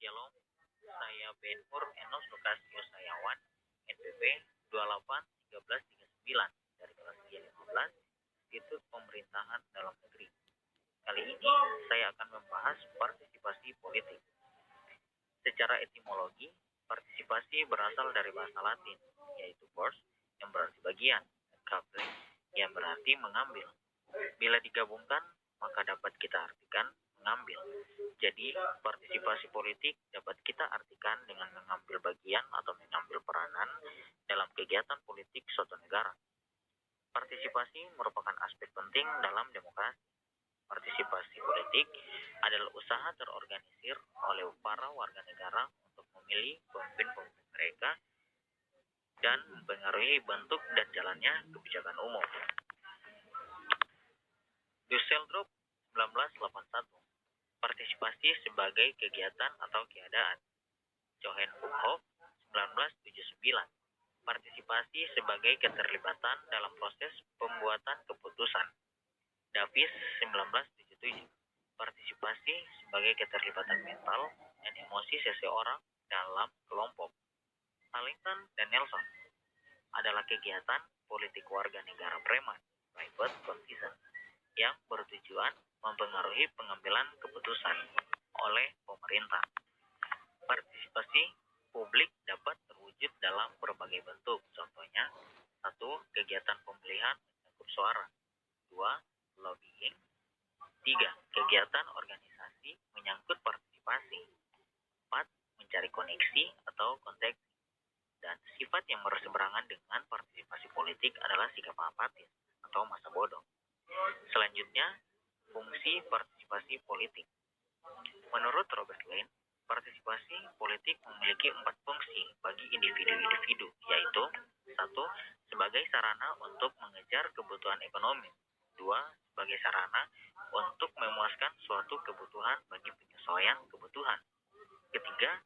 Shalom, saya Ben Hur Enos Lukasio Sayawan, NPP 281339 dari kelas G15, Institut Pemerintahan Dalam Negeri. Kali ini saya akan membahas partisipasi politik. Secara etimologi, partisipasi berasal dari bahasa Latin, yaitu pars, yang berarti bagian, dan capere, yang berarti mengambil. Bila digabungkan, maka dapat kita artikan mengambil. Jadi, partisipasi politik dapat kita artikan dengan mengambil bagian atau mengambil peranan dalam kegiatan politik suatu negara. Partisipasi merupakan aspek penting dalam demokrasi. Partisipasi politik adalah usaha terorganisir oleh para warga negara untuk memilih pemimpin-pemimpin mereka dan mempengaruhi bentuk dan jalannya kebijakan umum. Dusseldorf 1981. Partisipasi sebagai kegiatan atau keadaan. Hohenhof 1979. Partisipasi sebagai keterlibatan dalam proses pembuatan keputusan. Davis 1977. Partisipasi sebagai keterlibatan mental dan emosi seseorang dalam kelompok. Harrington dan Nelson adalah kegiatan politik warga negara preman, private citizen, yang bertujuan mempengaruhi pengambilan keputusan oleh pemerintah. Partisipasi publik dapat terwujud dalam berbagai bentuk. Contohnya, 1. Kegiatan pemilihan menyangkut suara. 2. Lobbying. 3. Kegiatan organisasi menyangkut partisipasi. 4. Mencari koneksi atau konteks. Dan sifat yang berseberangan dengan partisipasi politik adalah sikap apatis atau masa bodoh. Selanjutnya, fungsi partisipasi politik. Menurut Robert Lane, partisipasi politik memiliki 4 fungsi bagi individu-individu, yaitu 1. Sebagai sarana untuk mengejar kebutuhan ekonomi. 2. Sebagai sarana untuk memuaskan suatu kebutuhan bagi penyesuaian kebutuhan. Ketiga,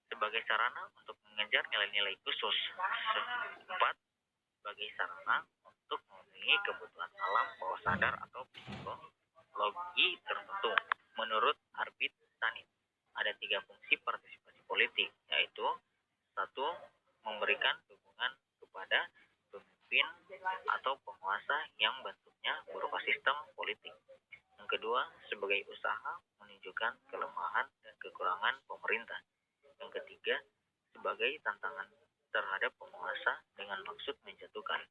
sebagai sarana untuk mengejar nilai-nilai khusus. 4. Sebagai sarana untuk memenuhi kebutuhan alam bawah sadar atau psikologi tertentu. Menurut Arvid Stanit, ada 3 fungsi partisipasi politik, yaitu 1. Memberikan dukungan kepada pemimpin atau penguasa yang bentuknya berupa sistem politik. Yang kedua, sebagai usaha menunjukkan kelemahan dan kekurangan pemerintah. Yang ketiga, sebagai tantangan terhadap penguasa dengan maksud menjatuhkan.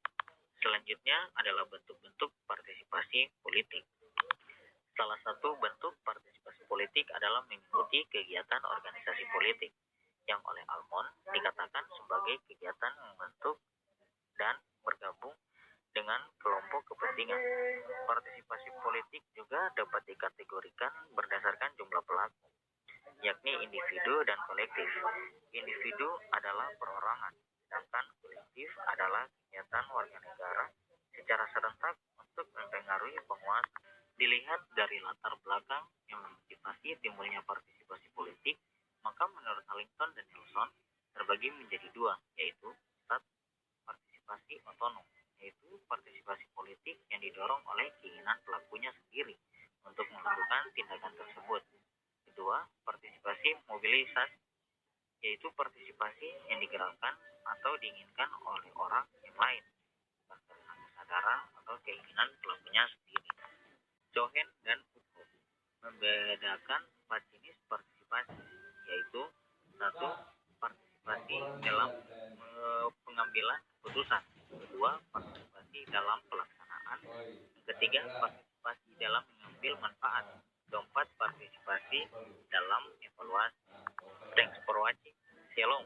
Selanjutnya adalah bentuk-bentuk partisipasi politik. Salah satu bentuk partisipasi politik adalah mengikuti kegiatan organisasi politik, yang oleh Almond dikatakan sebagai kegiatan membentuk dan bergabung dengan kelompok kepentingan. Partisipasi politik juga dapat dikategorikan berdasarkan jumlah pelaku, yakni individu dan kolektif. Individu adalah perorangan, sedangkan kolektif adalah kegiatan warga negara secara serentak untuk mempengaruhi penguasa. Dilihat dari latar belakang yang memotivasi timbulnya partisipasi politik, maka menurut Harrington dan Nelson terbagi menjadi 2, yaitu 1. Partisipasi otonom, yaitu partisipasi politik yang didorong oleh keinginan pelakunya sendiri untuk melakukan tindakan tersebut. Kedua, partisipasi mobilisasi, yaitu partisipasi yang digerakkan atau diinginkan oleh orang yang lain berdasarkan kesadaran atau keinginan pelakunya sendiri. Cohen dan Foucault membedakan 4 jenis partisipasi, yaitu 1. Partisipasi dalam pengambilan keputusan. Kedua, partisipasi dalam pelaksanaan. Ketiga, partisipasi dalam mengambil manfaat. Keempat, partisipasi dalam evaluasi. Thanks for watching. Shalom.